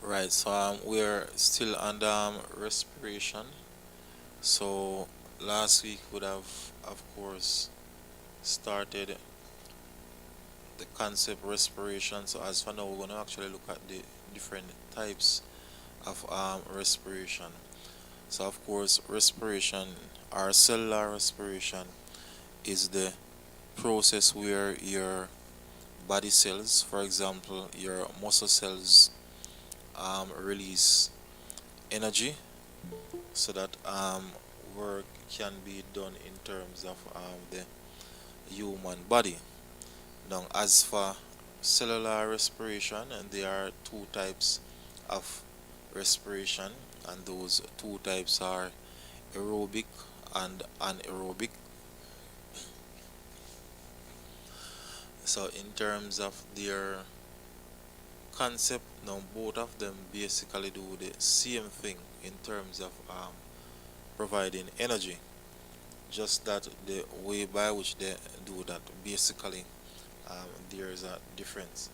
Right, so we're still under respiration. So last week would have, of course, started the concept respiration. So as for now, we're gonna actually look at the different types of respiration. So of course, respiration or cellular respiration is the process where your body cells, for example, your muscle cells, release energy so that work can be done in terms of the human body. Now, as for cellular respiration, and there are two types of respiration, and those two types are aerobic and anaerobic. So, in terms of their concept, now both of them basically do the same thing in terms of providing energy, just that the way by which they do that basically there is a difference.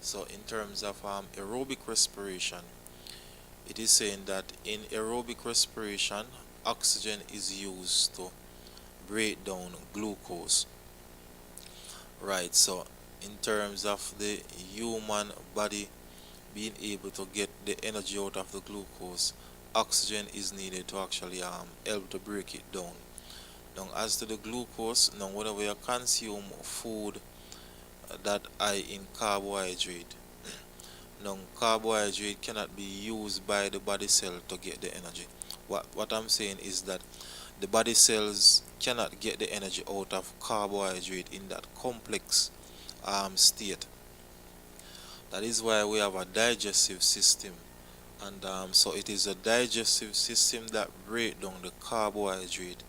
So in terms of aerobic respiration, it is saying that in aerobic respiration, oxygen is used to break down glucose. Right, so in terms of the human body being able to get the energy out of the glucose, oxygen is needed to actually help to break it down. Now, as to the glucose, now whenever you consume food that high in carbohydrate, now carbohydrate cannot be used by the body cell to get the energy. What I'm saying is that the body cells cannot get the energy out of carbohydrate in that complex state. That is why we have a digestive system, and so it is a digestive system that break down the carbohydrate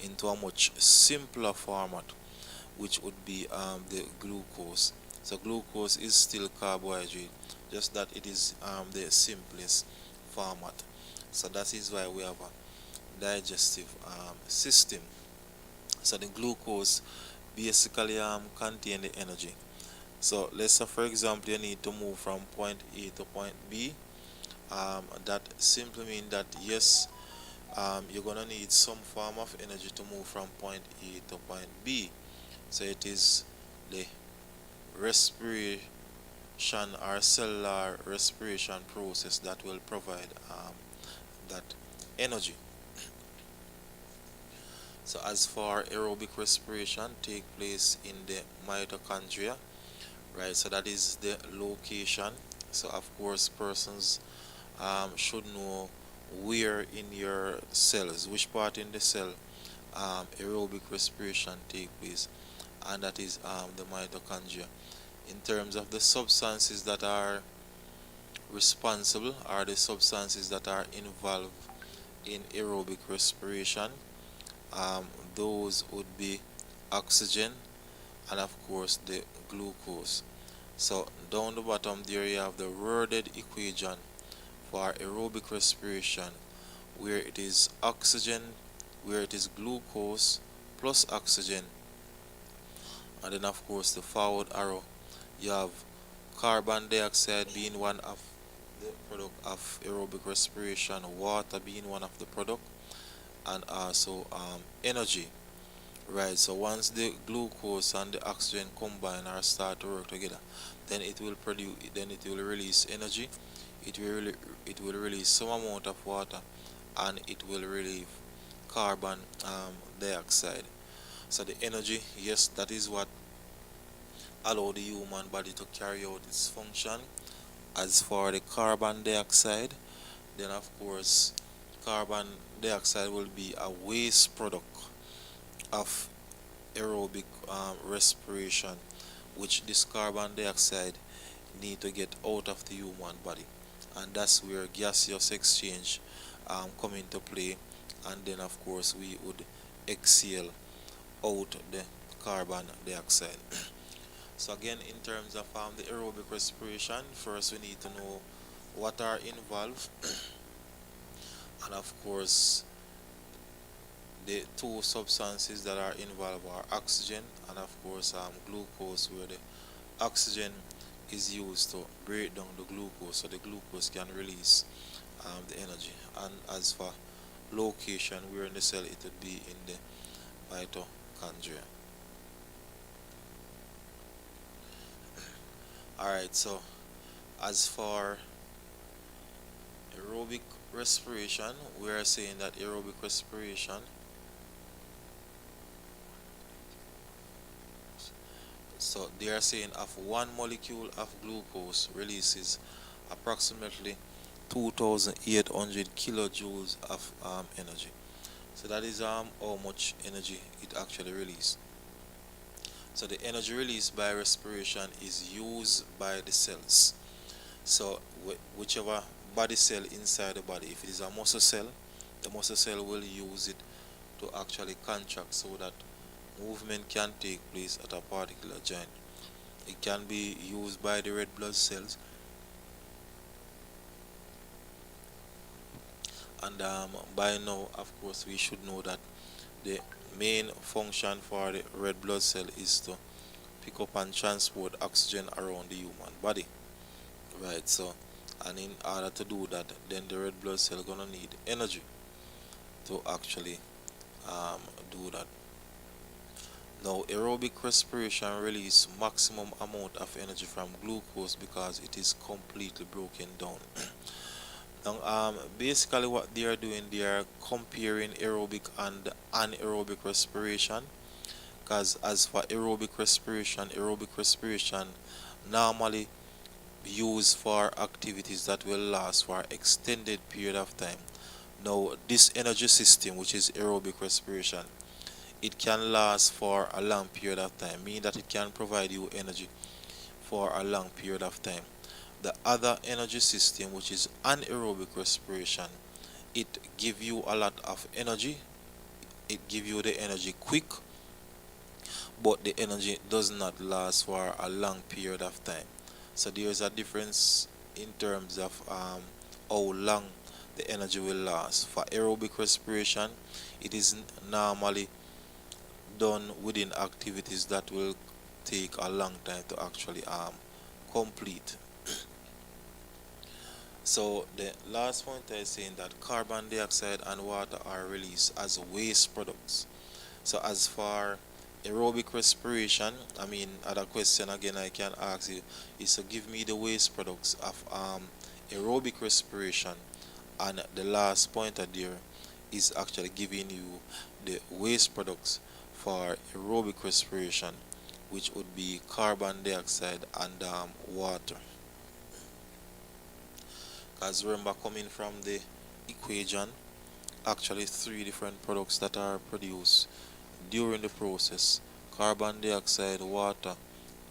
into a much simpler format, which would be the glucose. So glucose is still carbohydrate, just that it is the simplest format. So that is why we have a digestive system. So the glucose basically contain the energy. So let's say for example you need to move from point A to point B. That simply means that yes, you're gonna need some form of energy to move from point A to point B. So it is the respiration or cellular respiration process that will provide that energy. So as for aerobic respiration take place in the mitochondria, right? So that is the location. So of course persons should know where in your cells, which part in the cell aerobic respiration take place, and that is the mitochondria. In terms of the substances that are responsible or the substances that are involved in aerobic respiration, um, those would be oxygen and of course the glucose. So down the bottom there you have the worded equation for aerobic respiration, where it is oxygen, where it is glucose plus oxygen, and then of course the forward arrow you have carbon dioxide being one of the product of aerobic respiration, water being one of the product, and also energy. Right, so once the glucose and the oxygen combine or start to work together, then it will produce, then it will release energy. It will release some amount of water, and it will relieve carbon dioxide. So the energy, yes, that is what allow the human body to carry out its function. As for the carbon dioxide, then of course carbon dioxide will be a waste product of aerobic respiration, which this carbon dioxide need to get out of the human body, and that's where gaseous exchange come into play, and then of course we would exhale out the carbon dioxide. So again, in terms of the aerobic respiration, first we need to know what are involved, and of course the two substances that are involved are oxygen and of course glucose, where the oxygen is used to break down the glucose so the glucose can release the energy. And as for location, where in the cell, it would be in the mitochondria. Alright, so as for aerobic respiration, we are saying that aerobic respiration, so they are saying of one molecule of glucose releases approximately 2800 kilojoules of energy. So that is how much energy it actually releases. So the energy released by respiration is used by the cells. So whichever body cell inside the body, if it is a muscle cell, the muscle cell will use it to actually contract so that movement can take place at a particular joint. It can be used by the red blood cells, and by now, of course, we should know that the main function for the red blood cell is to pick up and transport oxygen around the human body, right? So, and in order to do that, then the red blood cell gonna need energy to actually do that. Now, aerobic respiration release maximum amount of energy from glucose because it is completely broken down. Now, basically what they are doing, they are comparing aerobic and anaerobic respiration. Because as for aerobic respiration normally used for activities that will last for extended period of time. Now, this energy system, which is aerobic respiration, it can last for a long period of time, meaning that it can provide you energy for a long period of time. The other energy system, which is anaerobic respiration, it give you a lot of energy. It give you the energy quick, but the energy does not last for a long period of time. So there is a difference in terms of how long the energy will last. For aerobic respiration, it is normally done within activities that will take a long time to actually complete. So the last point is saying that carbon dioxide and water are released as waste products. So as for aerobic respiration, I mean, other question again I can ask you is to give me the waste products of aerobic respiration, and the last pointer there is actually giving you the waste products for aerobic respiration, which would be carbon dioxide and water. Because remember, coming from the equation, actually three different products that are produced during the process: carbon dioxide, water,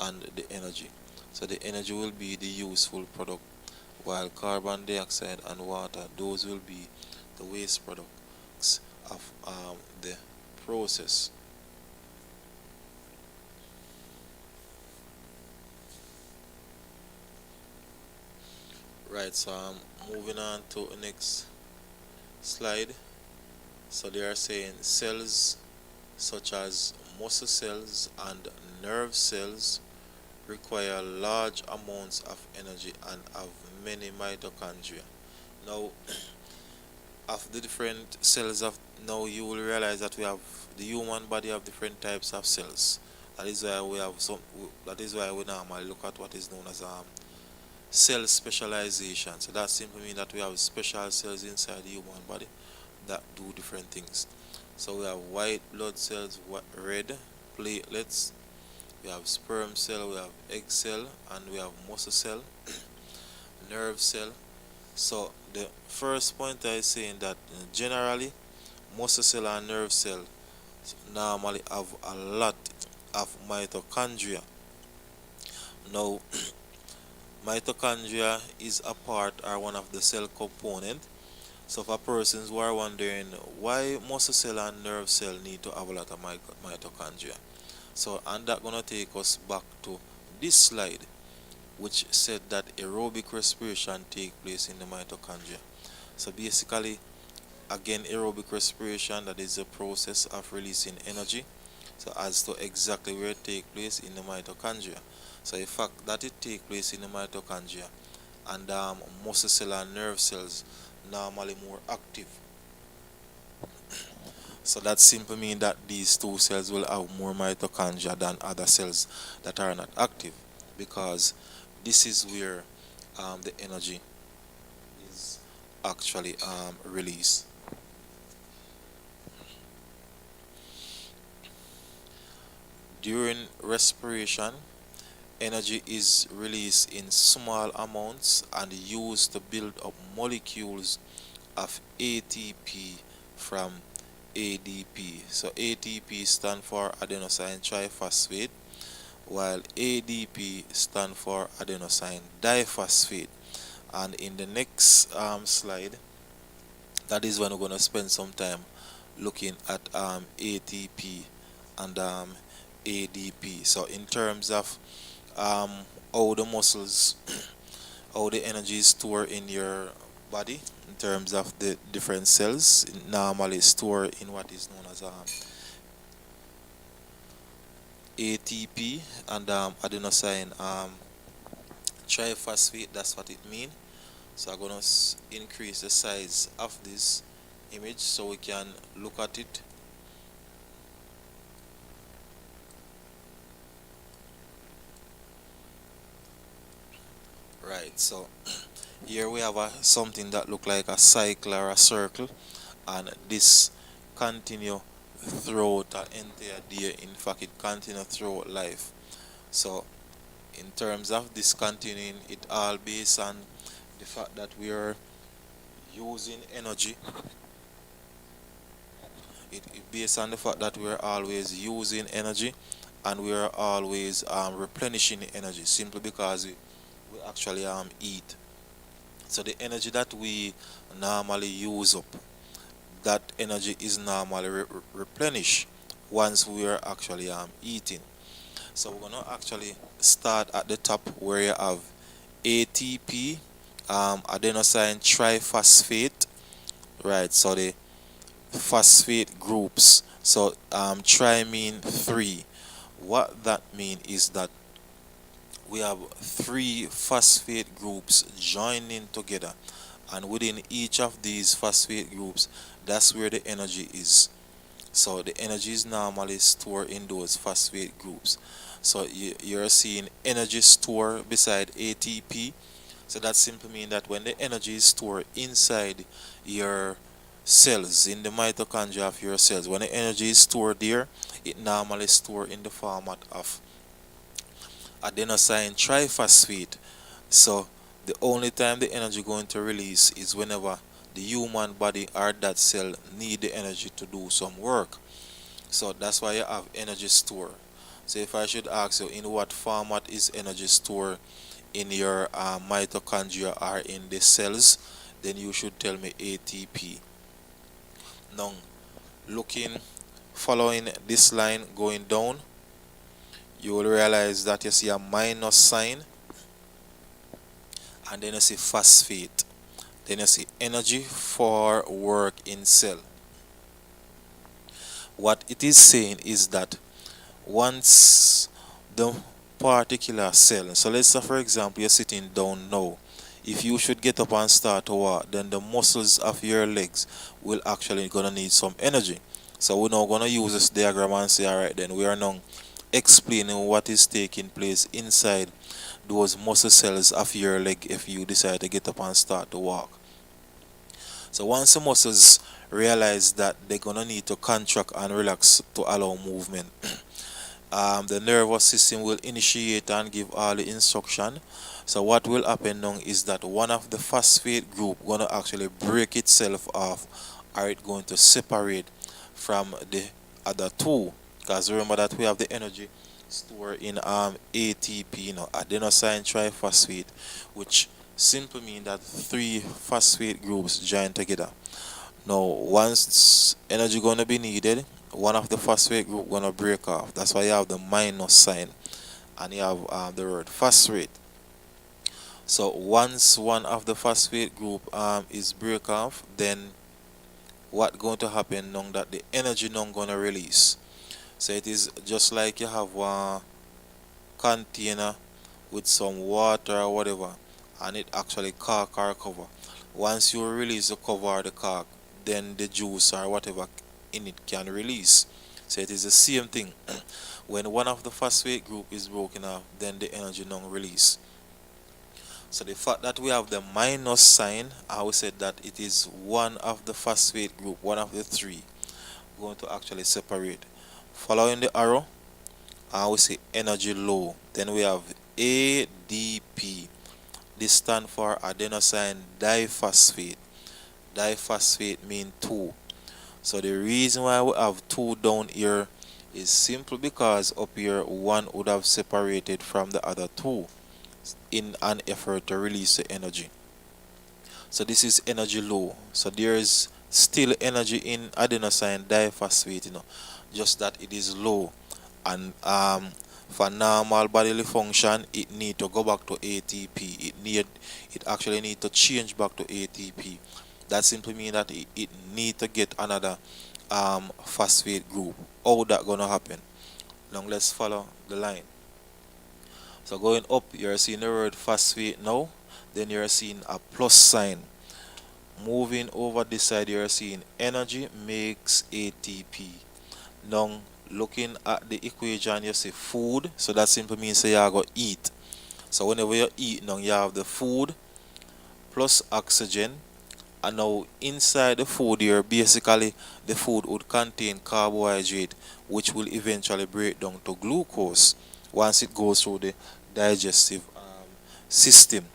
and the energy. So the energy will be the useful product, while carbon dioxide and water, those will be the waste products of the process. Right, so I'm moving on to the next slide. So they are saying cells such as muscle cells and nerve cells require large amounts of energy and have many mitochondria. Now, of the different cells of now, you will realize that we have the human body have different types of cells. That is why we have some. That is why we normally look at what is known as cell specialization. So that simply means that we have special cells inside the human body that do different things. So we have white blood cells, red platelets, we have sperm cell, we have egg cell, and we have muscle cell, nerve cell. So the first point is saying that generally muscle cell and nerve cell normally have a lot of mitochondria. Now, mitochondria is a part or one of the cell component. So for persons who are wondering why muscle cell and nerve cell need to have a lot of mitochondria, so and that gonna take us back to this slide, which said that aerobic respiration take place in the mitochondria. So basically, again, aerobic respiration, that is the process of releasing energy So as to exactly where it take place in the mitochondria. So the fact that it take place in the mitochondria, and muscle cell and nerve cells normally more active. So that simply means that these two cells will have more mitochondria than other cells that are not active, because this is where the energy is actually released. During respiration, energy is released in small amounts and used to build up molecules of ATP from ADP. So ATP stand for adenosine triphosphate, while ADP stand for adenosine diphosphate. And in the next slide, that is when we're going to spend some time looking at ATP and ADP. So in terms of um, how the muscles, how the energy is stored in your body, in terms of the different cells, normally stored in what is known as ATP and adenosine triphosphate. That's what it means. So I'm gonna increase the size of this image so we can look at it. Right, so here we have something that look like a cycle or a circle, and this continue throughout an entire day. In fact, it continue throughout life. So in terms of this continuing, it all based on the fact that we are using energy. It based on the fact that we are always using energy, and we are always replenishing the energy, simply because we actually eat. So the energy that we normally use up, that energy is normally replenished once we are actually eating. So we're gonna actually start at the top where you have ATP, adenosine triphosphate, right? So the phosphate groups. So tri mean three. What that mean is that we have three phosphate groups joining together, and within each of these phosphate groups, that's where the energy is. So the energy is normally stored in those phosphate groups. So you're seeing energy store beside ATP. So that simply means that when the energy is stored inside your cells, in the mitochondria of your cells, when the energy is stored there, it normally stored in the format of adenosine triphosphate. So the only time the energy going to release is whenever the human body or that cell need the energy to do some work. So that's why you have energy store. So if I should ask you, in what format is energy store in your mitochondria or in the cells, then you should tell me ATP. Now, looking, following this line going down, you will realize that you see a minus sign, and then you see phosphate. Then you see energy for work in cell. What it is saying is that once the particular cell, so let's say for example you're sitting down now, if you should get up and start to walk, then the muscles of your legs will actually gonna need some energy. So we're now gonna use this diagram and say, all right, then we are now explaining what is taking place inside those muscle cells of your leg if you decide to get up and start to walk. So once the muscles realize that they're gonna need to contract and relax to allow movement, the nervous system will initiate and give all the instruction. So what will happen now is that one of the phosphate group gonna actually break itself off, or it going to separate from the other two. Because remember that we have the energy stored in ATP, adenosine triphosphate, which simply mean that three phosphate groups join together. Now, once energy gonna be needed, one of the phosphate group gonna break off. That's why you have the minus sign, and you have the word phosphate. So once one of the phosphate group is break off, then what going to happen now that the energy now gonna release? So it is just like you have one container with some water or whatever, and it actually cork or cover. Once you release the cover or the cork, then the juice or whatever in it can release. So it is the same thing. When one of the phosphate group is broken off, then the energy non release. So the fact that we have the minus sign, I would say that it is one of the phosphate group, one of the three, going to actually separate. Following the arrow, I would say energy low. Then we have ADP. This stands for adenosine diphosphate. Diphosphate mean two. So the reason why we have two down here is simply because up here one would have separated from the other two in an effort to release the energy. So this is energy low. So there is still energy in adenosine diphosphate, just that it is low. And for normal bodily function, it need to go back to ATP. It actually need to change back to ATP. That simply means that it need to get another phosphate group. How that gonna happen? Now let's follow the line. So going up, you're seeing the word phosphate now. Then you're seeing a plus sign. Moving over this side, you're seeing energy makes ATP. Now looking at the equation, you see food. So that simply means you are going to eat. So whenever you eat, now you have the food plus oxygen. And now inside the food here, basically the food would contain carbohydrate, which will eventually break down to glucose once it goes through the digestive system.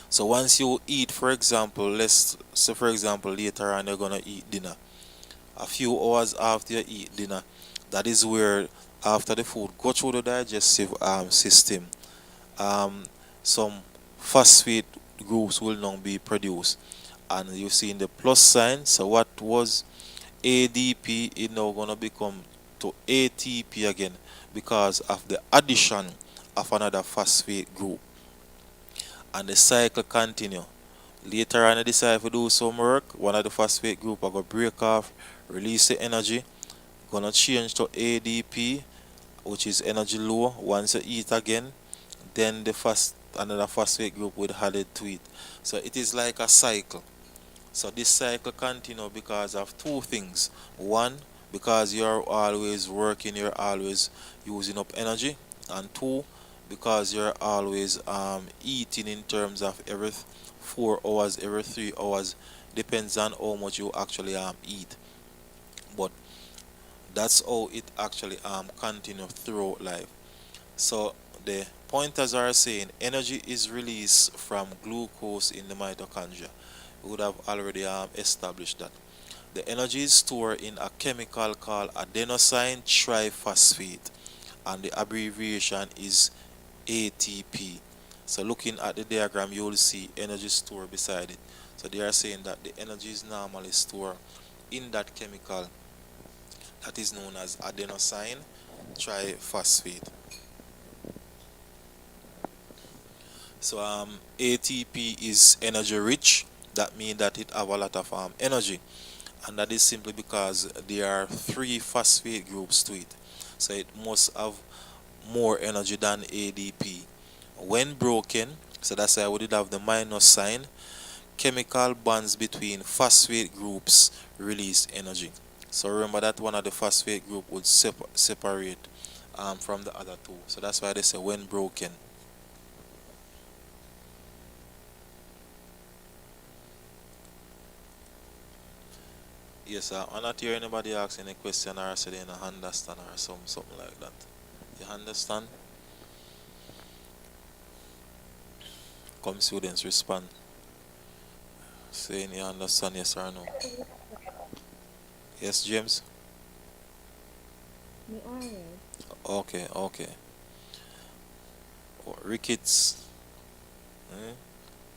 So once you eat, for example, let's say for example later on you're gonna eat dinner. A few hours after you eat dinner, that is where after the food go through the digestive system, um, some phosphate groups will now be produced, and you see in the plus sign. So what was ADP is now gonna become to ATP again because of the addition of another phosphate group, and the cycle continue. Later on, I decide to do some work. One of the phosphate group are gonna break off, release the energy, gonna change to ADP, which is energy low. Once you eat again, then the first another phosphate group will added to it. So it is like a cycle. So this cycle continue because of two things. One, because you're always working, you're always using up energy, and two, because you're always eating in terms of every 4 hours, every 3 hours, depends on how much you actually eat. But that's how it actually continue throughout life. So the pointers are saying energy is released from glucose in the mitochondria. We would have already established that. The energy is stored in a chemical called adenosine triphosphate, and the abbreviation is ATP. So looking at the diagram, you will see energy stored beside it. So they are saying that the energy is normally stored in that chemical that is known as adenosine triphosphate. So ATP is energy rich. That means that it have a lot of energy, and that is simply because there are three phosphate groups to it. So it must have more energy than ADP. When broken, so that's why we did have the minus sign. Chemical bonds between phosphate groups release energy. So remember that one of the phosphate group would separate from the other two. So that's why they say when broken. Yes, sir. I'm not hear anybody ask any question or say they don't understand or something like that. You understand? Come students respond. Saying you understand, yes or no. Yes, James? Me alright. Okay, okay. Oh, Ricketts,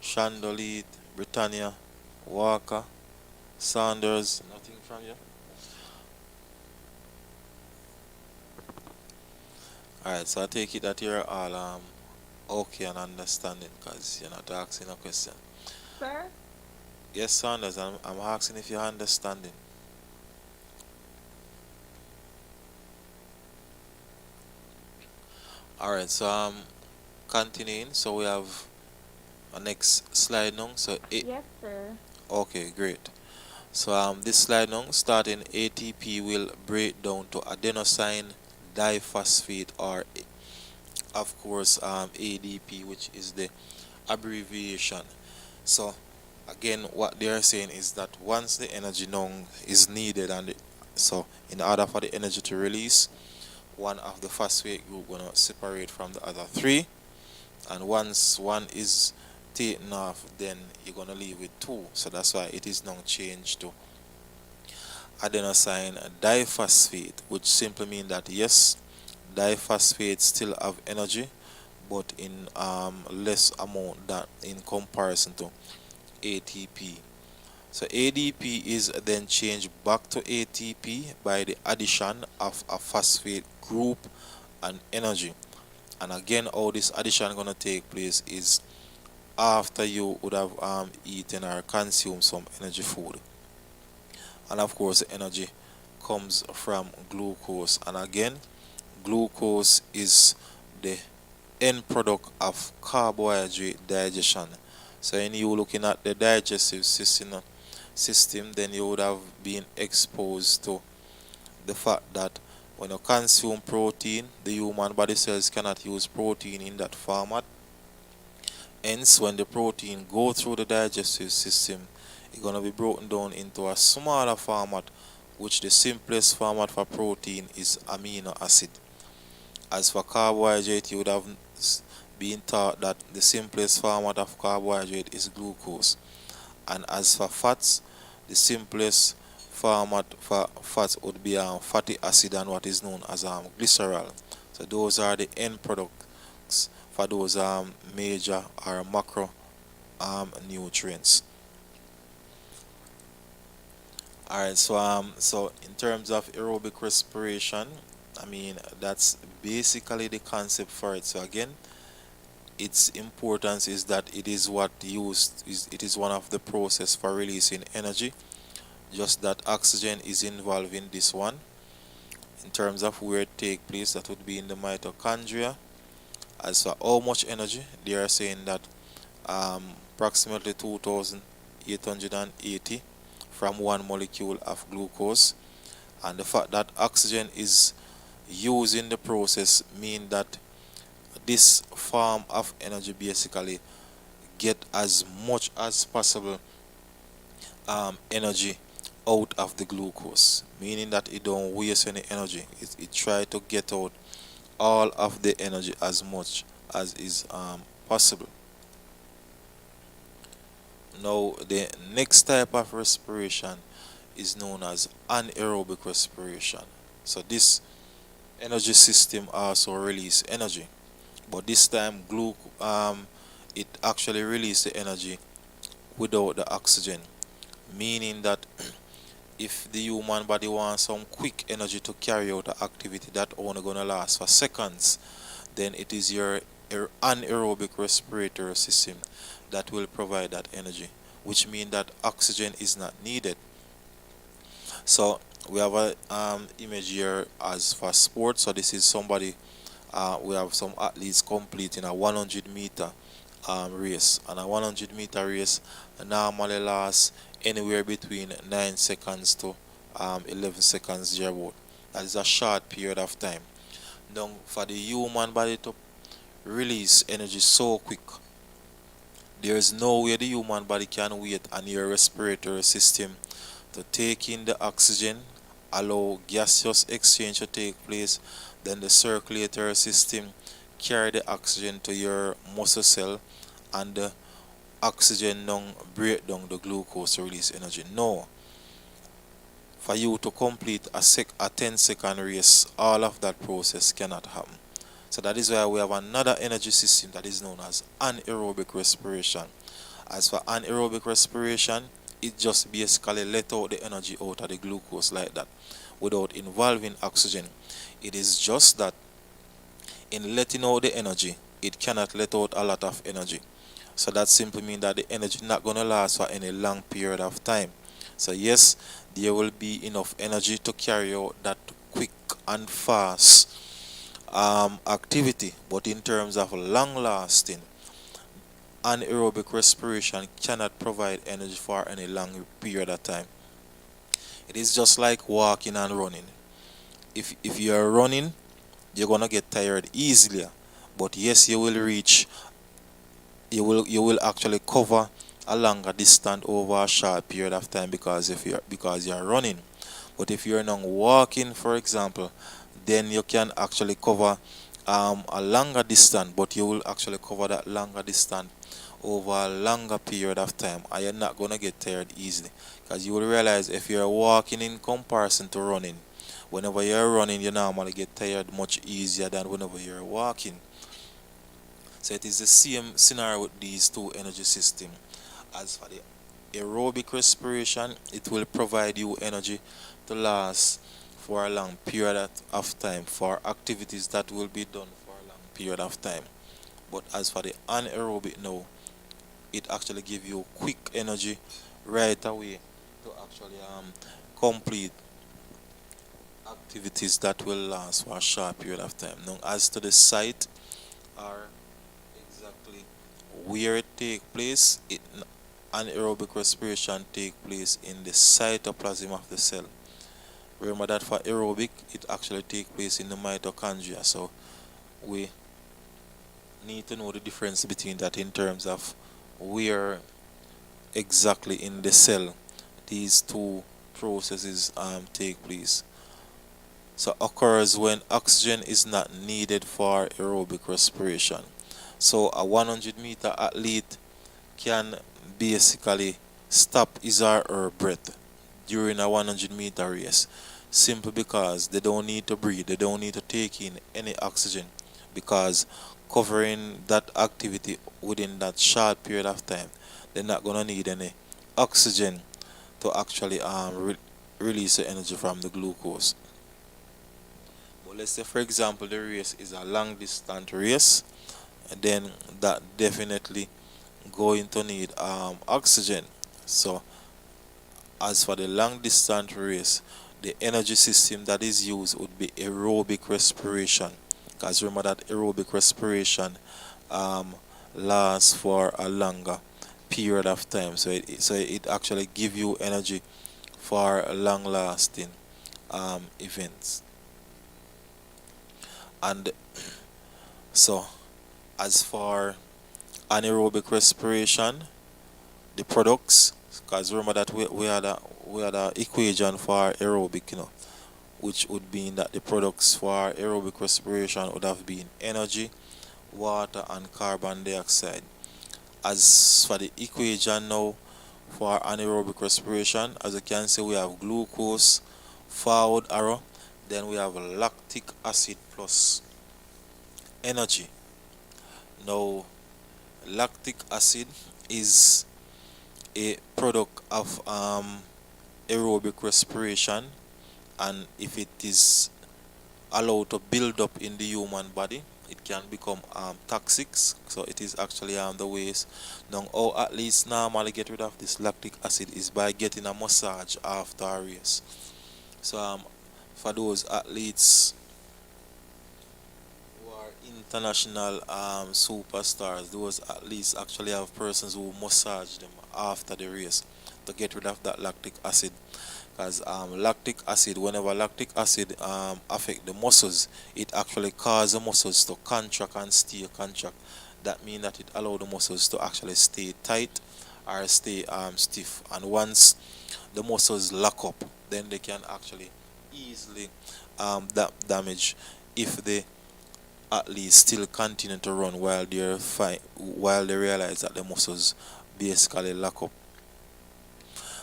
Chandolit, Britannia, Walker, Sanders, nothing from you? Alright, so I take it that you're all okay and understanding because you're not asking a question. Sir? Yes, Sanders, I'm asking if you're understanding. All right, so continuing. So we have a next slide now. So it. Yes, sir. Okay, great. So this slide now, starting ATP will break down to adenosine diphosphate, or of course ADP, which is the abbreviation. So again, what they are saying is that once the energy now is needed, and so in order for the energy to release, one of the phosphate group gonna separate from the other three, and once one is taken off, then you're gonna leave with two. So that's why it is now changed to adenosine diphosphate, which simply means that yes, diphosphates still have energy, but in less amount than in comparison to ATP. So ADP is then changed back to ATP by the addition of a phosphate group and energy. And again, how this addition gonna take place is after you would have eaten or consumed some energy food. And of course, the energy comes from glucose. And again, glucose is the end product of carbohydrate digestion. So when you looking at the digestive system, then you would have been exposed to the fact that when you consume protein, the human body cells cannot use protein in that format. Hence, when the protein go through the digestive system, it's gonna be broken down into a smaller format, which the simplest format for protein is amino acid. As for carbohydrate, you would have been taught that the simplest format of carbohydrate is glucose. And as for fats, the simplest format for fats would be fatty acid and what is known as glycerol. So those are the end products for those major or macro nutrients. Alright, so in terms of aerobic respiration, I mean that's basically the concept for it. So again, its importance is that it is one of the process for releasing energy, just that oxygen is involved in this one. In terms of where it take place, that would be in the mitochondria. As for how much energy, they are saying that approximately 2880 from one molecule of glucose. And the fact that oxygen is used in the process mean that this form of energy basically get as much as possible energy out of the glucose, meaning that it don't waste any energy. It try to get out all of the energy as much as is possible. Now the next type of respiration is known as anaerobic respiration. So this energy system also release energy, but this time it actually release the energy without the oxygen, meaning that if the human body wants some quick energy to carry out an activity that only gonna last for seconds, then it is your anaerobic respiratory system that will provide that energy, which means that oxygen is not needed. So we have a image here as for sport. So this is somebody, we have some athletes completing a 100-meter race, and a 100-meter race normally lasts anywhere between 9 seconds to 11 seconds thereabout. That is a short period of time. Now for the human body to release energy so quick, there is no way the human body can wait on your respiratory system to take in the oxygen, allow gaseous exchange to take place, then the circulatory system carry the oxygen to your muscle cell, and the oxygen now break down the glucose to release energy. No. For you to complete a 10-second race, all of that process cannot happen. So that is why we have another energy system that is known as anaerobic respiration. As for anaerobic respiration, it just basically let out the energy out of the glucose like that without involving oxygen. It is just that in letting out the energy, it cannot let out a lot of energy. So that simply means that the energy not going to last for any long period of time. So yes, there will be enough energy to carry out that quick and fast activity, but in terms of long lasting, anaerobic respiration cannot provide energy for any long period of time. It is just like walking and running. If you are running, you're gonna get tired easily, but yes, you will actually cover a longer distance over a short period of time because you're running. But if you're now walking, for example, then you can actually cover a longer distance, but you will actually cover that longer distance over a longer period of time, and you're not gonna get tired easily, because you will realize if you're walking in comparison to running, whenever you're running, you normally get tired much easier than whenever you're walking. So it is the same scenario with these two energy systems. As for the aerobic respiration, it will provide you energy to last for a long period of time for activities that will be done for a long period of time. But as for the anaerobic now, it actually gives you quick energy right away to actually complete activities that will last for a short period of time. Now, as to the site or exactly where it take place, anaerobic respiration take place in the cytoplasm of the cell. Remember that for aerobic, it actually take place in the mitochondria. So we need to know the difference between that in terms of where exactly in the cell these two processes take place. So occurs when oxygen is not needed for aerobic respiration. So a 100-meter athlete can basically stop his or her breath during a 100-meter race, simply because they don't need to breathe, they don't need to take in any oxygen, because covering that activity within that short period of time, they're not gonna need any oxygen to actually release the energy from the glucose. But let's say, for example, the race is a long distance race, and then that definitely going to need oxygen. So as for the long distance race, the energy system that is used would be aerobic respiration, because remember that aerobic respiration um, lasts for a longer period of time, so it actually give you energy for long lasting events. And so as for anaerobic respiration, the products, because remember that we had a equation for aerobic, which would mean that the products for aerobic respiration would have been energy, water, and carbon dioxide. As for the equation now for anaerobic respiration, as you can see, we have glucose forward arrow, then we have lactic acid plus energy. Now lactic acid is a product of aerobic respiration, and if it is allowed to build up in the human body, it can become toxic. So it is actually the ways now how at least normally get rid of this lactic acid is by getting a massage after a race. So for those athletes who are international superstars, those athletes actually have persons who massage them after the race to get rid of that lactic acid, because lactic acid, whenever lactic acid affect the muscles, it actually causes the muscles to contract and stay contract. That means that it allows the muscles to actually stay tight or stay stiff, and once the muscles lock up, then they can actually easily damage if they at least still continue to run while they're fine, while they realize that the muscles basically lock up.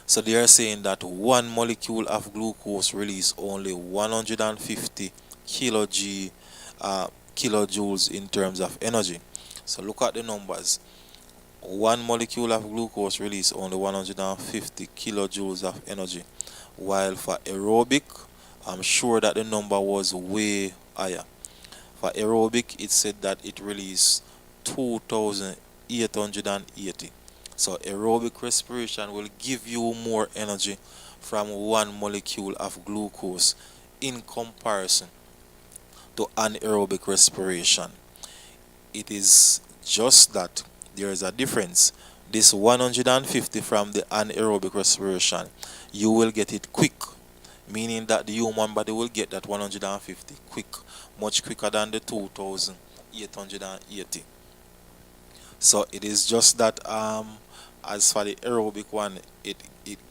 So they are saying that one molecule of glucose release only 150 kilojoules in terms of energy. So look at the numbers. One molecule of glucose release only 150 kilojoules of energy, while for aerobic, I'm sure that the number was way higher. For aerobic, it said that it released 2880. So aerobic respiration will give you more energy from one molecule of glucose in comparison to anaerobic respiration. It is just that there is a difference. This 150 from the anaerobic respiration, you will get it quick, meaning that the human body will get that 150 quick, much quicker than the 2880. So it is just that as for the aerobic one, it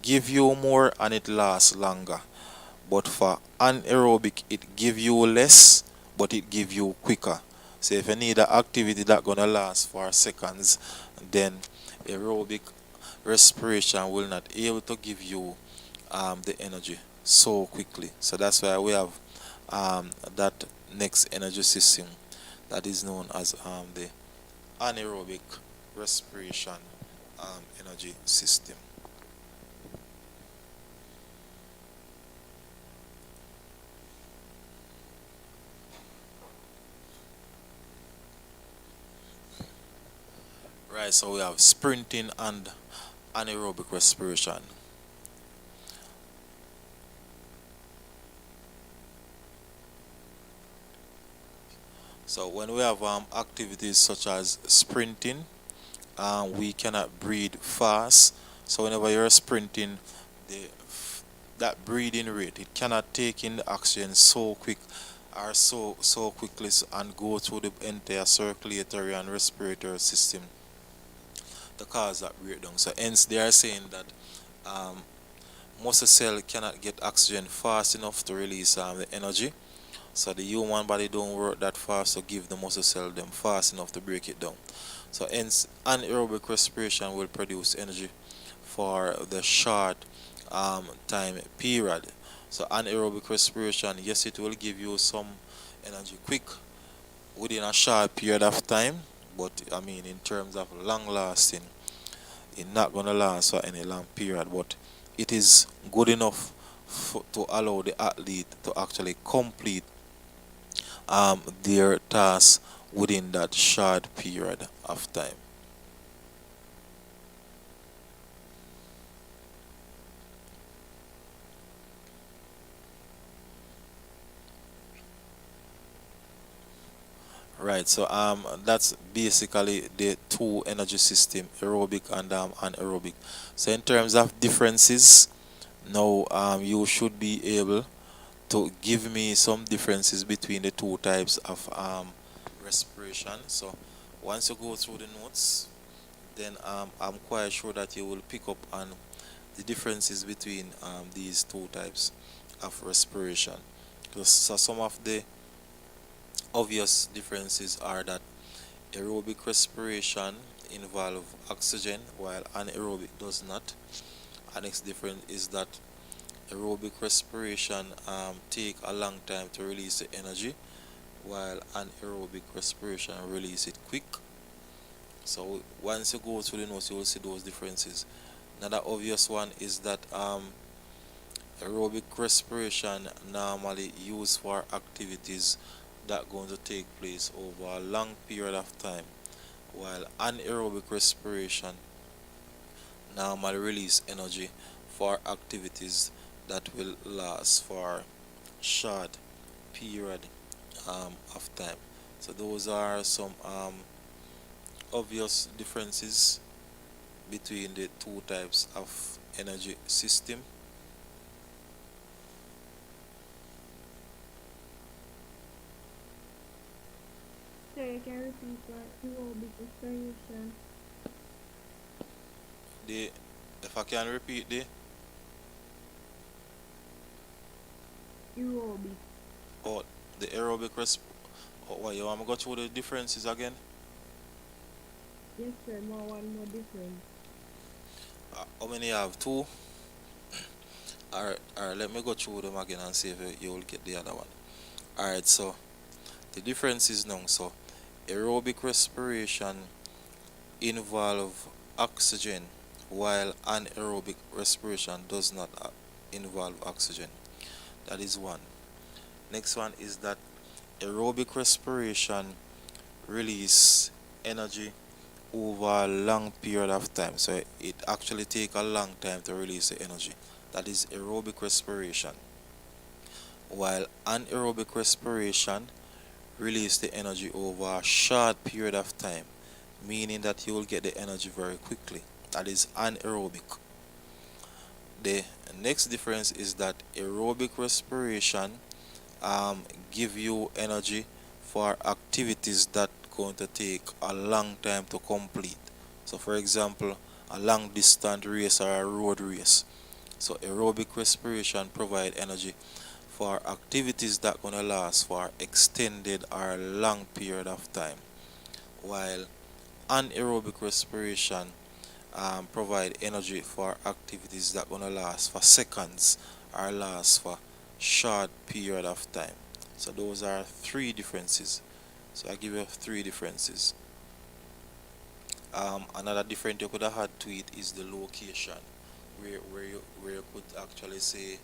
give you more and it lasts longer. But for anaerobic, it give you less, but it give you quicker. So if you need an activity that gonna last for seconds, then aerobic respiration will not able to give you the energy so quickly. So that's why we have that next energy system that is known as the anaerobic respiration energy system. Right, so we have sprinting and anaerobic respiration. So when we have activities such as sprinting, we cannot breathe fast. So whenever you're sprinting, the that breathing rate, it cannot take in the oxygen so quick or so quickly and go through the entire circulatory and respiratory system to cause that breakdown. So hence they are saying that um, muscle cell cannot get oxygen fast enough to release the energy. So the human body don't work that fast to give the muscle cell them fast enough to break it down. So hence anaerobic respiration will produce energy for the short time period. So anaerobic respiration, yes, it will give you some energy quick within a short period of time, but I mean in terms of long lasting, it's not gonna last for any long period, but it is good enough to allow the athlete to actually complete their task within that short period of time. Right, so that's basically the two energy system, aerobic and anaerobic. So in terms of differences, now you should be able to give me some differences between the two types of respiration. So once you go through the notes, then I'm quite sure that you will pick up on the differences between these two types of respiration. So some of the obvious differences are that aerobic respiration involve oxygen while anaerobic does not. And next difference is that aerobic respiration take a long time to release the energy while anaerobic respiration release it quick. So once you go through the notes, you will see those differences. Another obvious one is that aerobic respiration normally used for activities that going to take place over a long period of time, while anaerobic respiration normally release energy for activities that will last for short period of time. So those are some obvious differences between the two types of energy system. Sorry, can you repeat that? Aerobic respiration. The if I can repeat Aerobic. oh, the aerobic resp oh, what you want me to go through the differences again? Yes, sir. More one more different. How many you have? Two? Alright, let me go through them again and see if you will get the other one. Alright, so the difference is now, so aerobic respiration involve oxygen while anaerobic respiration does not involve oxygen. That is one. Next one is that aerobic respiration release energy over a long period of time. So it actually take a long time to release the energy. That is aerobic respiration. While anaerobic respiration release the energy over a short period of time, meaning that you will get the energy very quickly. That is anaerobic. The next difference is that aerobic respiration um, give you energy for activities that going to take a long time to complete. So for example, a long distance race or a road race. So aerobic respiration provide energy for activities that gonna last for extended or long period of time, while anaerobic respiration provide energy for activities that gonna last for seconds or last for short period of time. So those are three differences. So I give you three differences. Another difference you could have had to it is the location, where you could actually say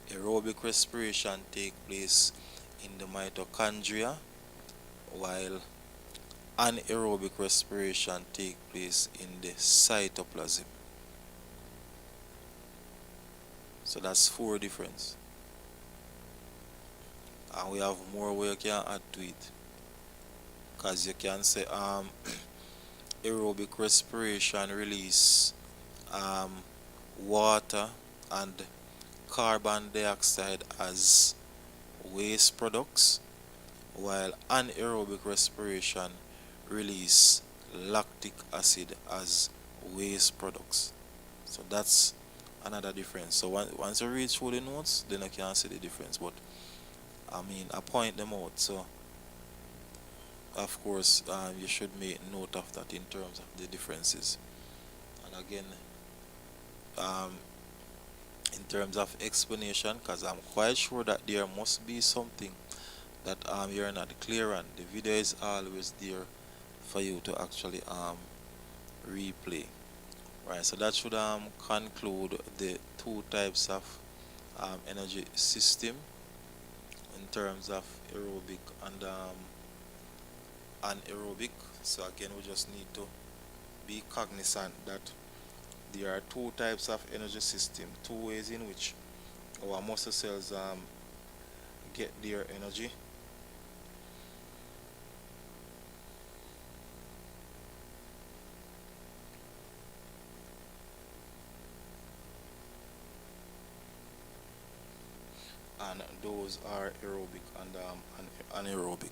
aerobic respiration take place in the mitochondria, while anaerobic respiration take place in the cytoplasm. So that's four difference. And we have more where you can add to it. Because you can say aerobic respiration release um, water and carbon dioxide as waste products, while anaerobic respiration release lactic acid as waste products. So that's another difference. So once you read through the notes, then you can see the difference. But I mean, I point them out. So of course, you should make note of that in terms of the differences. And again, um, in terms of explanation, because I'm quite sure that there must be something that you're not clear on. The video is always there for you to actually replay. Right, so that should conclude the two types of energy system in terms of aerobic and anaerobic. So again, we just need to be cognizant that there are two types of energy system, two ways in which our muscle cells get their energy. And those are aerobic and anaerobic.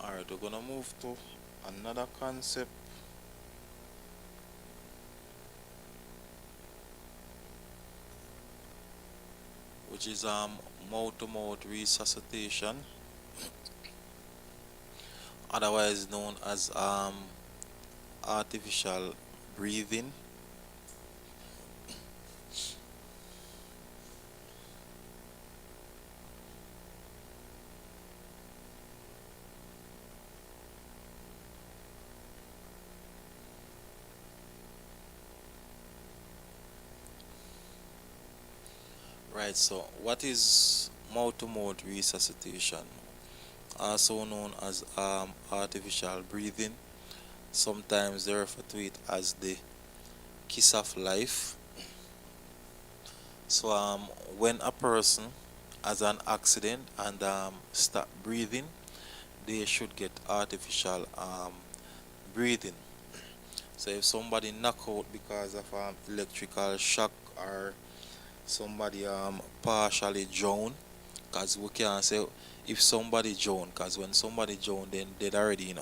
Alright, we're gonna move to another concept, which is mouth to mouth resuscitation, otherwise known as artificial breathing. Right, so what is mouth to mouth resuscitation? Also known as artificial breathing. Sometimes they refer to it as the kiss of life. So when a person has an accident and stop breathing, they should get artificial breathing. So if somebody knock out because of electrical shock, or somebody partially drown, because we can say if somebody drown, because when somebody drown then dead already,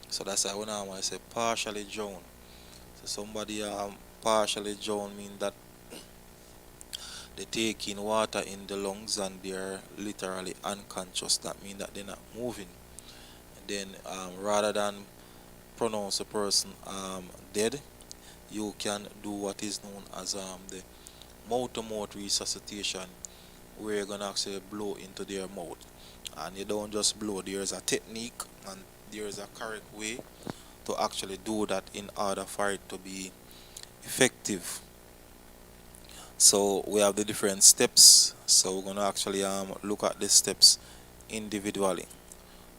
so that's why when I want to say partially drown. So somebody partially drown mean that they take in water in the lungs and they're literally unconscious. That means that they're not moving. And then rather than pronounce a person dead, you can do what is known as the mouth to mouth resuscitation, where you're gonna actually blow into their mouth. And you don't just blow, there's a technique and there's a correct way to actually do that in order for it to be effective. So we have the different steps. So we're gonna actually look at the steps individually.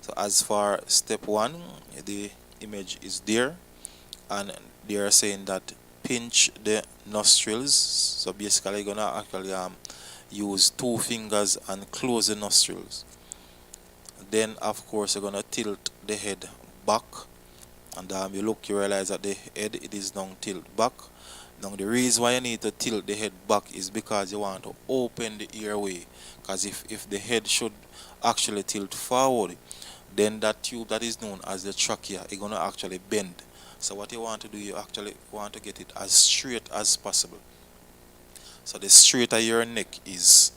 So as for step one, the image is there, and they are saying that pinch the nostrils. So basically you're gonna actually use 2 fingers and close the nostrils. Then of course you're gonna tilt the head back, and you realize that the head, it is now tilt back. Now the reason why you need to tilt the head back is because you want to open the airway. Because if the head should actually tilt forward, then that tube that is known as the trachea is gonna actually bend. So what you want to do, you actually want to get it as straight as possible. So the straighter your neck is,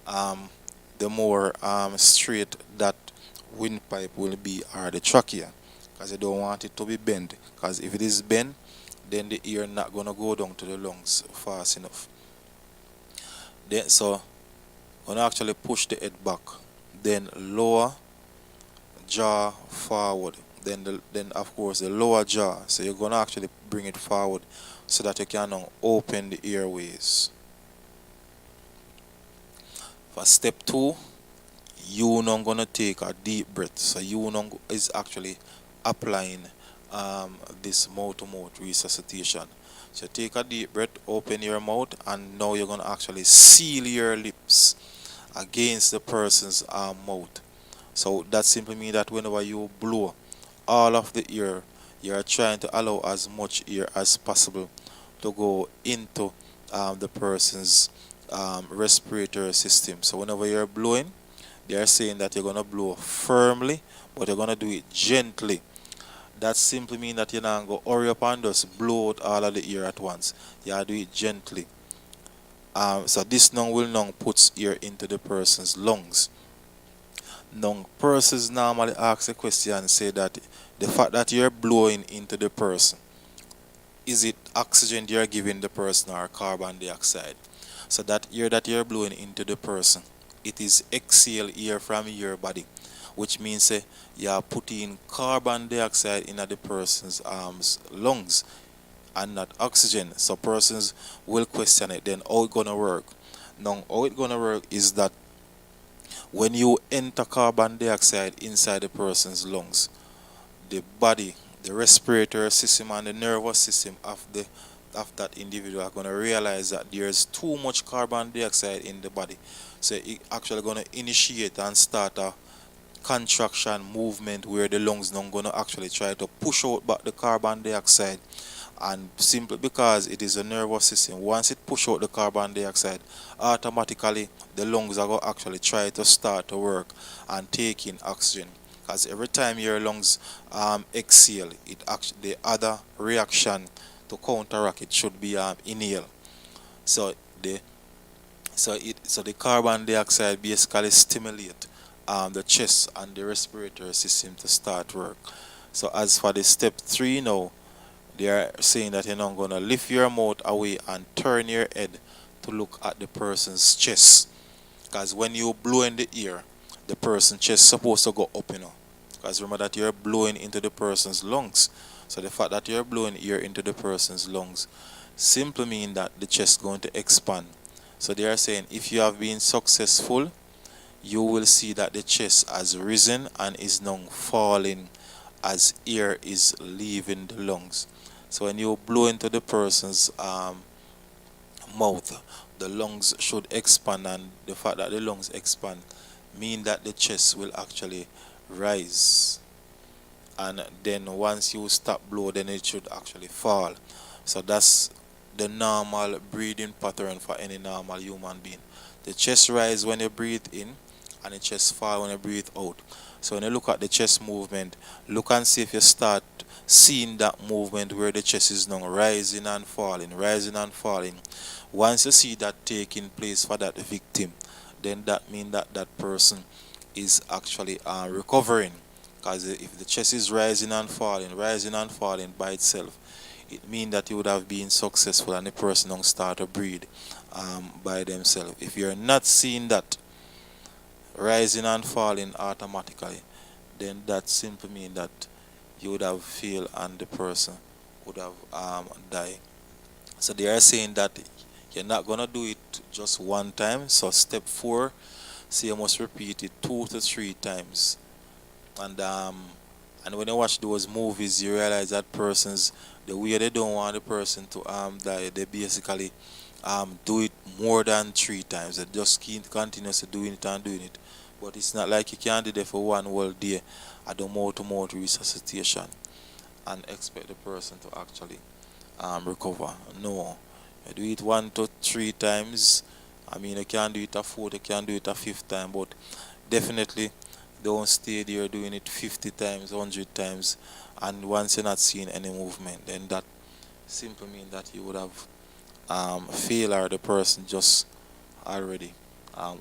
the more straight that windpipe will be, or the trachea, because you don't want it to be bent, because if it is bent, then the air not gonna go down to the lungs fast enough. Then so gonna actually push the head back, then lower jaw forward, then of course the lower jaw, so you're gonna actually bring it forward so that you can now open the airways. For step 2, you now gonna take a deep breath. So you now is actually applying this mouth-to-mouth resuscitation. So take a deep breath, open your mouth, and now you're gonna actually seal your lips against the person's mouth. So that simply means that whenever you blow all of the air, you're trying to allow as much air as possible to go into the person's respiratory system. So whenever you're blowing, they are saying that you're gonna blow firmly, but you're gonna do it gently. That simply means that you're not gonna hurry up and just blow out all of the air at once. You do it gently. So this now will now puts air into the person's lungs. Now persons normally ask a question and say that the fact that you're blowing into the person, is it oxygen you're giving the person or carbon dioxide? So that air that you're blowing into the person, it is exhale air from your body, which means you're putting carbon dioxide in the person's lungs and not oxygen. So persons will question it, then how it gonna work? Now how it gonna work is that when you enter carbon dioxide inside the person's lungs, the body, the respiratory system and the nervous system of that individual are going to realize that there's too much carbon dioxide in the body. So it actually going to initiate and start a contraction movement where the lungs now going to actually try to push out back the carbon dioxide. And simply because it is a nervous system, once it push out the carbon dioxide, automatically the lungs are going to actually try to start to work and take in oxygen. Because every time your lungs exhale, it actually, the other reaction to counteract it should be inhale. So the carbon dioxide basically stimulate the chest and the respiratory system to start work. So as for the step 3 now, they are saying that you're not gonna lift your mouth away and turn your head to look at the person's chest. Because when you blow in the air, the person's chest is supposed to go up, Because remember that you're blowing into the person's lungs. So the fact that you're blowing air into the person's lungs simply means that the chest is going to expand. So they are saying if you have been successful, you will see that the chest has risen and is now falling as air is leaving the lungs. So when you blow into the person's mouth, the lungs should expand, and the fact that the lungs expand mean that the chest will actually rise. And then once you stop blow, then it should actually fall. So that's the normal breathing pattern for any normal human being. The chest rise when you breathe in, and the chest fall when you breathe out. So when you look at the chest movement, look and see if you start seeing that movement where the chest is now rising and falling, rising and falling. Once you see that taking place for that victim, then that means that that person is actually recovering. Because if the chest is rising and falling by itself, it means that you would have been successful and the person now start to breathe by themselves. If you're not seeing that rising and falling automatically, then that simply means that you would have failed and the person would have died. So they are saying that you're not gonna do it just one time. So step 4, so you must repeat it 2 to 3 times. And And when you watch those movies, you realize that persons, the way they don't want the person to die, they basically do it more than 3 times. They just keep continuously doing it and doing it. But it's not like you can do that for one whole day at the mouth-to-mouth resuscitation and expect the person to actually recover. No, you do it 1 to 3 times. I mean, you can do it a fourth, you can do it a fifth time, but definitely don't stay there doing it 50 times, 100 times, and once you're not seeing any movement, then that simply means that you would have failed, or the person just already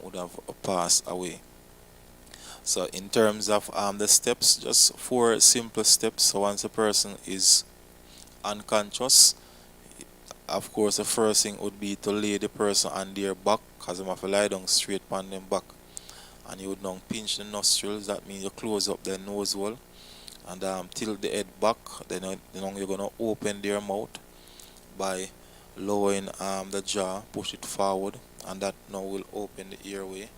would have passed away. So in terms of the steps, just 4 simple steps. So once a person is unconscious, of course the first thing would be to lay the person on their back, because they have to lie down straight on them back, and you would now pinch the nostrils. That means you close up their nose hole and tilt the head back. Then you're gonna open their mouth by lowering the jaw, push it forward, and that now will open the airway.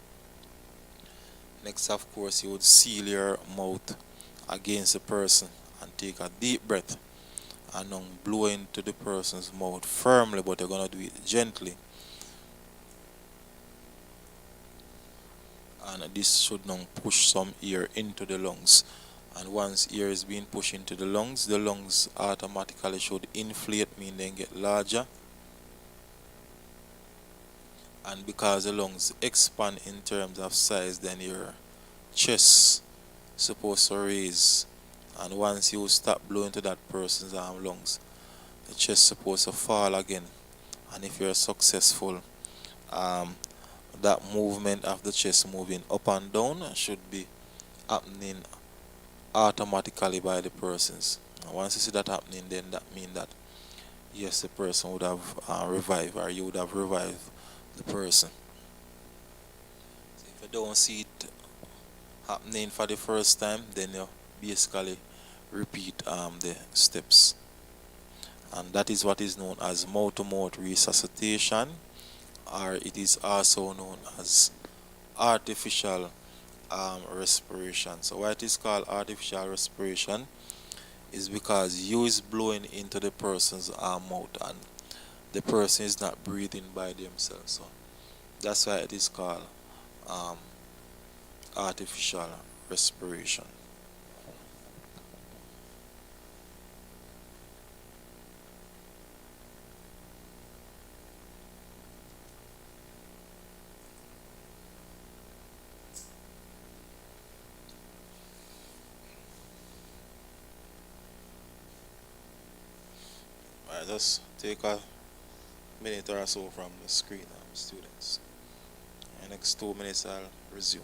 Next, of course, you would seal your mouth against the person and take a deep breath and now blow into the person's mouth firmly, but you're gonna do it gently. And this should now push some air into the lungs. And once air is being pushed into the lungs automatically should inflate, meaning they get larger. And because the lungs expand in terms of size, then your chest supposed to raise. And once you stop blowing to that person's lungs, the chest supposed to fall again. And if you're successful, um, that movement of the chest moving up and down should be happening automatically by the persons. And once you see that happening, then that means that yes, the person would have revived, or you would have revived the person. So if you don't see it happening for the first time, then you basically repeat the steps. And that is what is known as mouth-to-mouth resuscitation, or it is also known as artificial respiration. So why it is called artificial respiration is because you is blowing into the person's mouth, and the person is not breathing by themselves. So that's why it is called um, artificial respiration. Alright, just take a minute or so from the screen, students. In the next 2 minutes, I'll resume.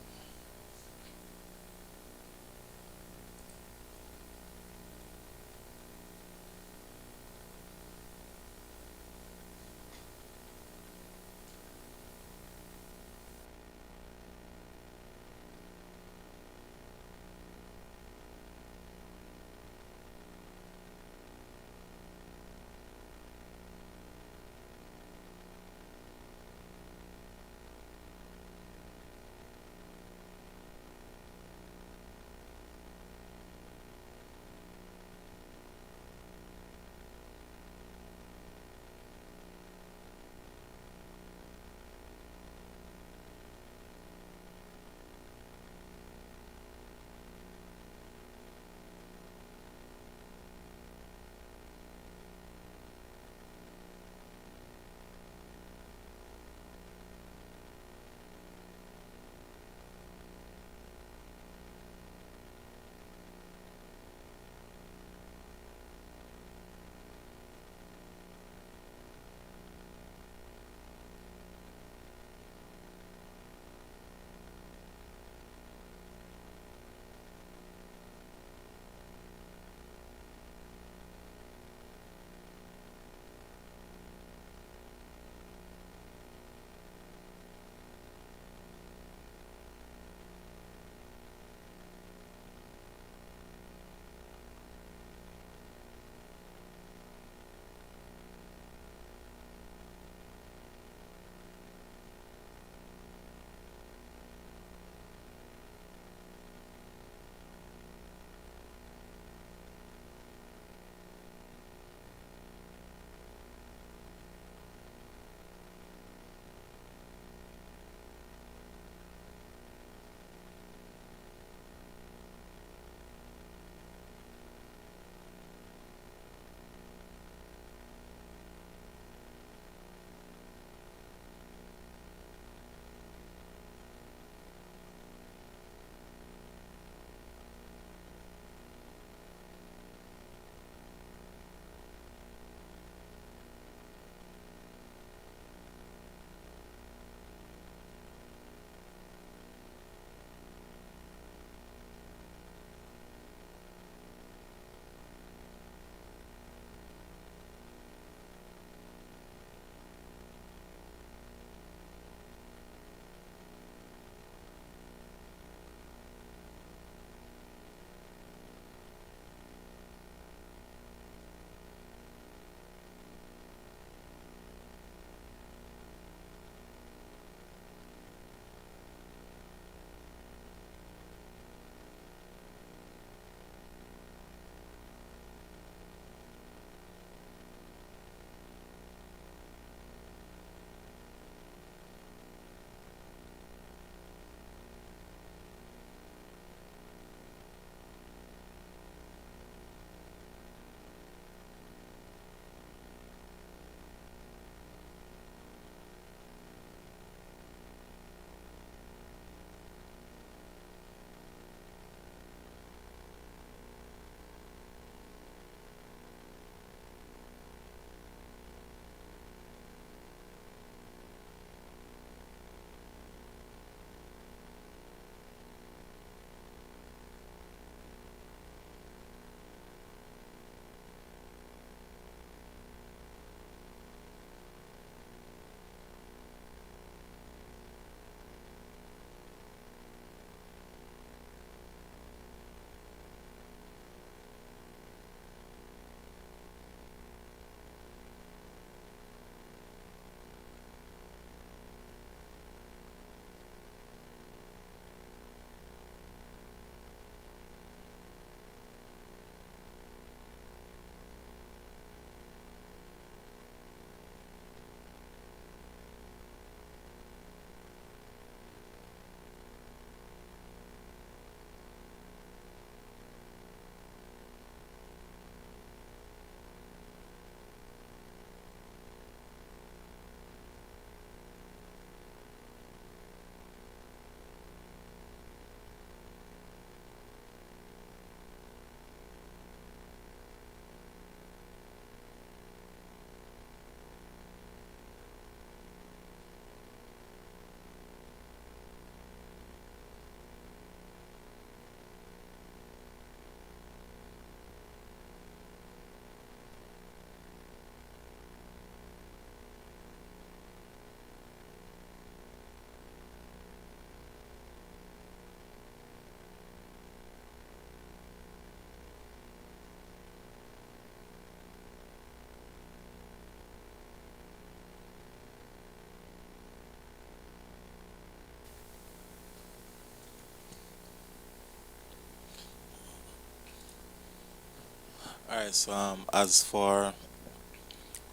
Right. So as for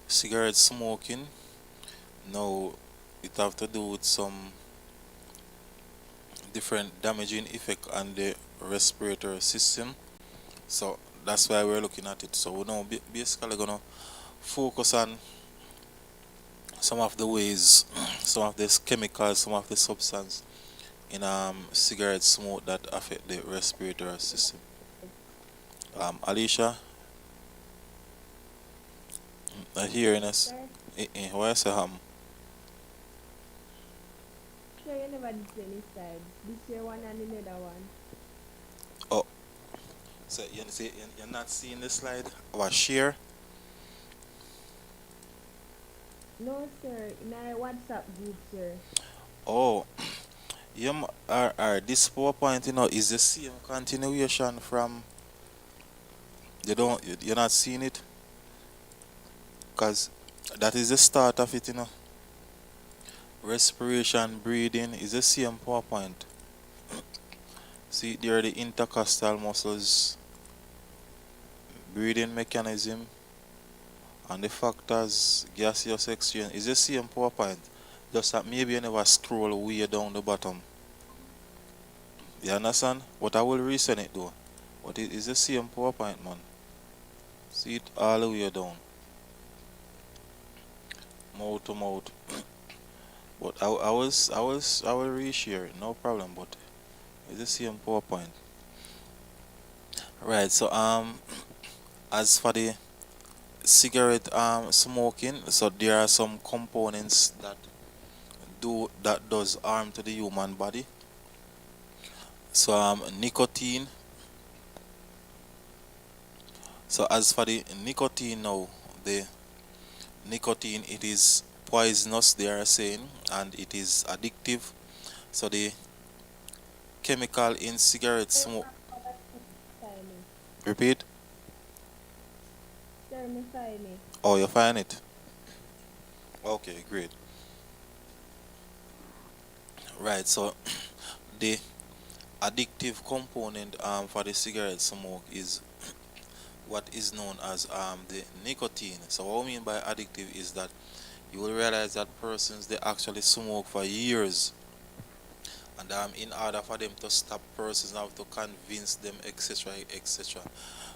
cigarette smoking, now it have to do with some different damaging effect on the respiratory system. So that's why we're looking at it. So we now basically gonna focus on some of the ways, some of these chemicals, some of the substance in cigarette smoke that affect the respiratory system. Alicia, I hearing us. Sir, Why I say sir, you never did say any side. This year one and another one. Oh, so you see, you're not seeing the slide. Our share. No, sir. In our WhatsApp group, sir. Oh, this PowerPoint, is the same continuation from. You're not seeing it, cause that is the start of it. Respiration, breathing is the same PowerPoint. See, there are the intercostal muscles, breathing mechanism, and the factors, gaseous exchange is the same PowerPoint. Just that maybe you never scroll way down the bottom. You understand? But I will resend it though. But it is the same PowerPoint, man. See it all the way down. Mouth to mouth. But I will reshare it, no problem. But it's the same PowerPoint. Right. So as for the cigarette smoking, so there are some components that does harm to the human body. So nicotine. So as for the nicotine now, the nicotine, it is poisonous, they are saying, and it is addictive. So the chemical in cigarette Sir, smoke. find me. Repeat. Sir, me find me. Oh, you find it. Okay, great. Right. So the addictive component for the cigarette smoke is what is known as the nicotine. So what I mean by addictive is that you will realize that persons, they actually smoke for years, and in order for them to stop, persons have to convince them, etc., etc.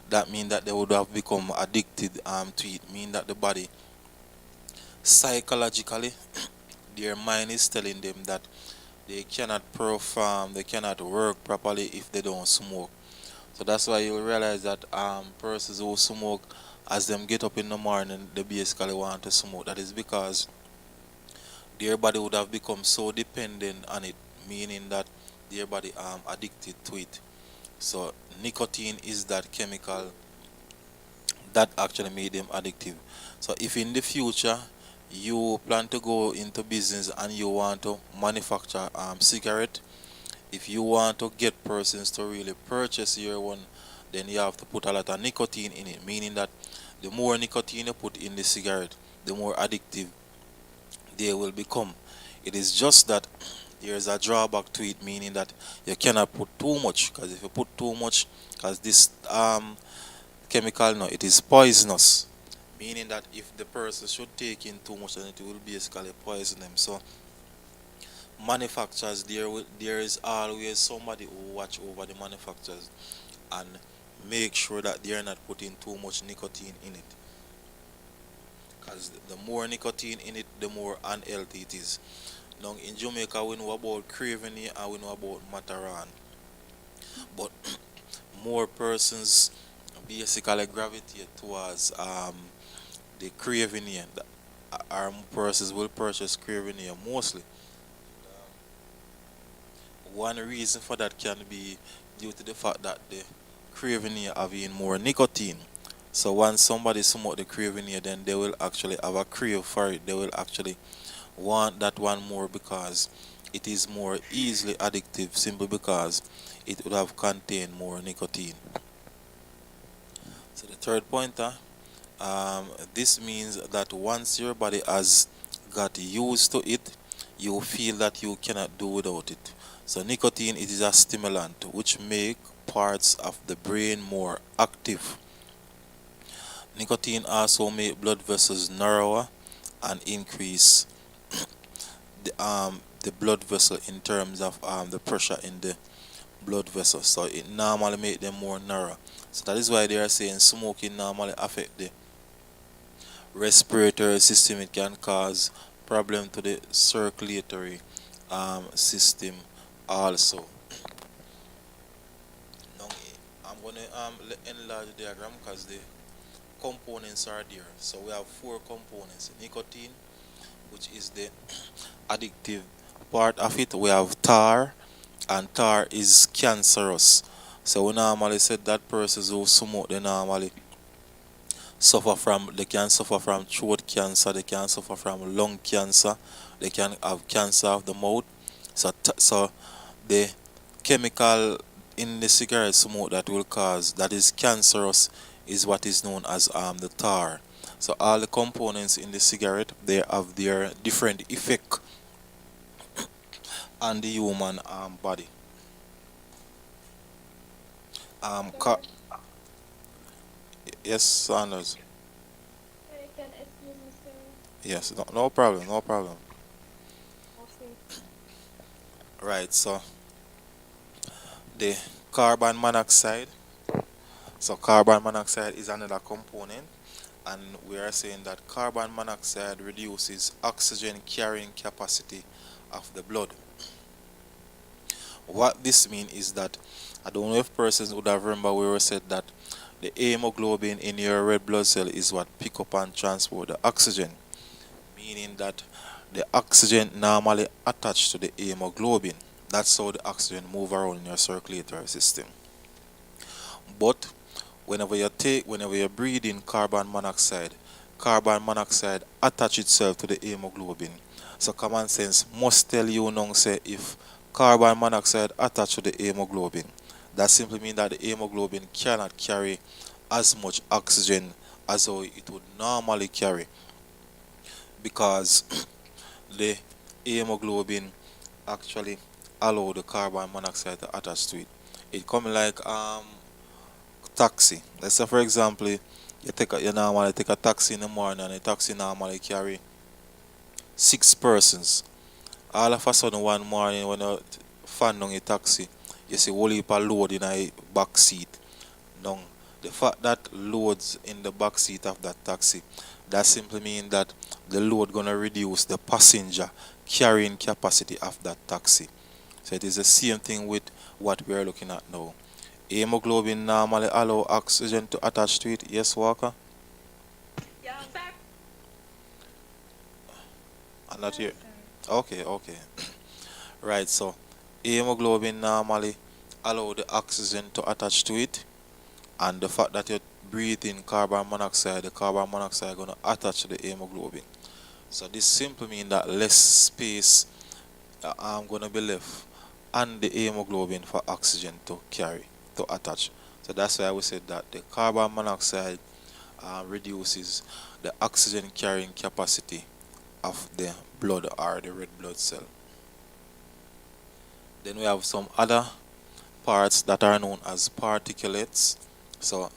That means that they would have become addicted to it, mean that the body psychologically their mind is telling them that they cannot perform, they cannot work properly if they don't smoke. So that's why you realize that persons who smoke, as them get up in the morning, they basically want to smoke. That is because their body would have become so dependent on it, meaning that their body addicted to it. So nicotine is that chemical that actually made them addictive. So if in the future you plan to go into business and you want to manufacture cigarette, if you want to get persons to really purchase your one, then you have to put a lot of nicotine in it, meaning that the more nicotine you put in the cigarette, the more addictive they will become. It is just that there's a drawback to it, meaning that you cannot put too much, because if you put too much, because this chemical now, it is poisonous, meaning that if the person should take in too much, then it will basically poison them. So manufacturers, there is always somebody who watch over the manufacturers and make sure that they are not putting too much nicotine in it, because the more nicotine in it, the more unhealthy it is. Now in Jamaica we know about craving and we know about mataran, but more persons basically gravitate towards the craving here. Our persons will purchase craving here mostly. One reason for that can be due to the fact that the craving here having more nicotine. So once somebody smoke the craving here, then they will actually have a crave for it. They will actually want that one more because it is more easily addictive, simply because it would have contained more nicotine. So the third pointer, this means that once your body has got used to it, you feel that you cannot do without it. So nicotine, it is a stimulant which make parts of the brain more active. Nicotine also make blood vessels narrower and increase the blood vessel in terms of the pressure in the blood vessel. So it normally make them more narrow. So that is why they are saying smoking normally affect the respiratory system. It can cause problem to the circulatory system also. Now I'm gonna enlarge the diagram because the components are there. So we have four components: nicotine, which is the addictive part of it. We have tar, and tar is cancerous. So we normally said that persons who smoke, they can suffer from throat cancer, they can suffer from lung cancer, they can have cancer of the mouth. So the chemical in the cigarette smoke that will cause, that is cancerous, is what is known as the tar. So all the components in the cigarette, they have their different effect on the human body. Sir, Yes, Sanders. I can excuse me, sir. Yes, no, no problem, no problem. Okay. Right, so the carbon monoxide. So carbon monoxide is another component, and we are saying that carbon monoxide reduces oxygen carrying capacity of the blood. What this means is that, I don't know if persons would have remember we were said that the hemoglobin in your red blood cell is what pick up and transport the oxygen, meaning that the oxygen normally attached to the hemoglobin. That's how the oxygen move around in your circulatory system. But whenever you breathe in carbon monoxide attach itself to the hemoglobin. So common sense must tell you now say if carbon monoxide attached to the hemoglobin, that simply means that the hemoglobin cannot carry as much oxygen as how it would normally carry, because the hemoglobin actually allow the carbon monoxide to attach to it. It come like taxi. Let's say for example you normally take a taxi in the morning, and the taxi normally carry 6 persons. All of a sudden one morning when you fan down a taxi, you see whole heap of load in a back seat. Now the fact that loads in the back seat of that taxi, that simply means that the load gonna reduce the passenger carrying capacity of that taxi. So it is the same thing with what we are looking at now. Hemoglobin normally allow oxygen to attach to it. Yes, Walker? Yes, sir. I'm not Yes, here. sir. Okay, okay. Right, so hemoglobin normally allow the oxygen to attach to it, and the fact that you breathe in carbon monoxide, the carbon monoxide gonna attach to the hemoglobin. So this simply means that less space gonna be left on the hemoglobin for oxygen to carry, to attach. So that's why we said that the carbon monoxide reduces the oxygen carrying capacity of the blood or the red blood cell. Then we have some other parts that are known as particulates. So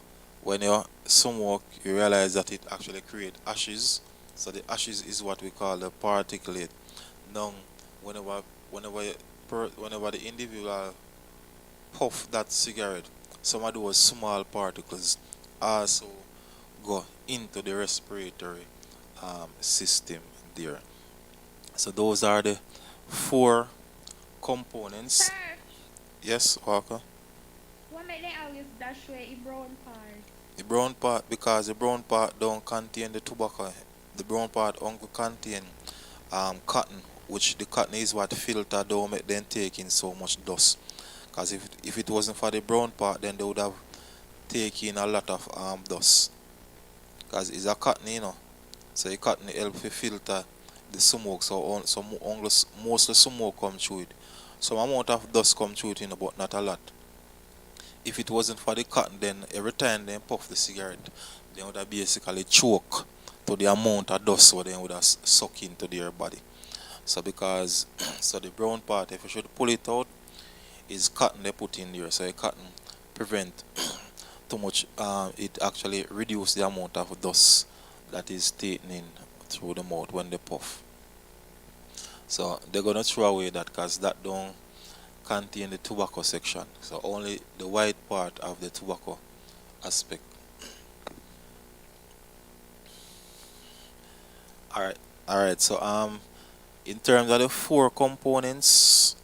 when you smoke, you realize that it actually creates ashes. So the ashes is what we call the particulate. Now, whenever whenever whenever the individual puff that cigarette, some of those small particles also go into the respiratory system there. So those are the four components. Sir, Yes, Walker. what make them always dash away a brown part? The brown part, because the brown part don't contain the tobacco. The brown part only contain cotton, which the cotton is what filter don't make them take in so much dust. Because if it wasn't for the brown part, then they would have taken a lot of dust. Because it's a cotton, so the cotton help to filter the smoke. So mostly smoke come through it. Some amount of dust come through it, but not a lot. If it wasn't for the cotton, then every time they puff the cigarette, they would have basically choke to the amount of dust what they would have suck into their body. So because so the brown part, if you should pull it out, is cotton they put in there. So the cotton prevent too much, it actually reduce the amount of dust that is taken in through the mouth when they puff. So they're gonna throw away that because that don't contain the tobacco section. So only the white part of the tobacco aspect. Alright, alright, so in terms of the four components,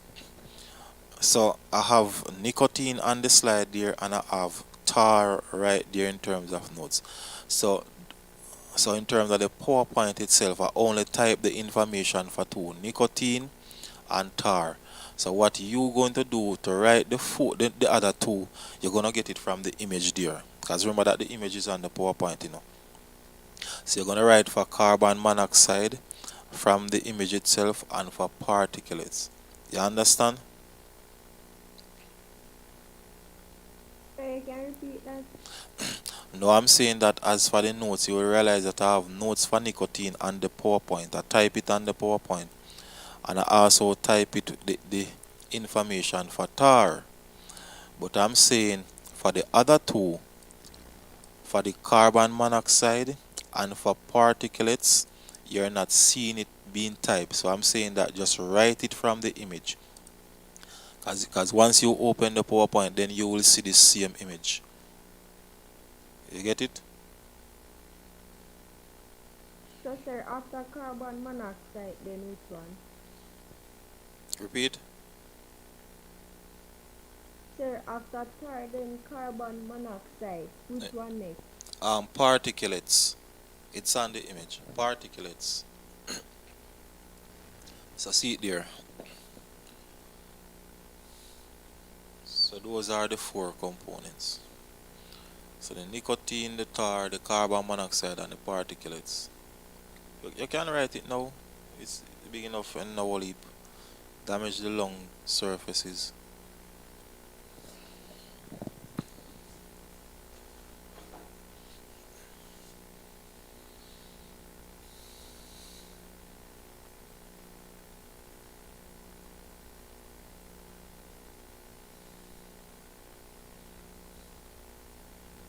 so I have nicotine on the slide there and I have tar right there in terms of notes. So in terms of the PowerPoint itself, I only type the information for two, nicotine and tar. So what you going to do to write the other two, you're gonna get it from the image there. Because remember that the image is on the PowerPoint, you know. So you're gonna write for carbon monoxide from the image itself and for particulates. You understand? Sorry, can you repeat that? No, I'm saying that as for the notes, you will realize that I have notes for nicotine on the PowerPoint. I type it on the PowerPoint. And I also type it the information for tar. But I'm saying for the other two, for the carbon monoxide and for particulates, you're not seeing it being typed. So I'm saying that just write it from the image. Because once you open the PowerPoint, then you will see the same image. You get it? So, sir, after carbon monoxide, then which one? Repeat. Sir, after tar, then carbon monoxide. Which one next? Particulates. It's on the image. Particulates. So see it there. So those are the four components. So the nicotine, the tar, the carbon monoxide, and the particulates. You can write it now. It's big enough and now leap. Damage the lung surfaces.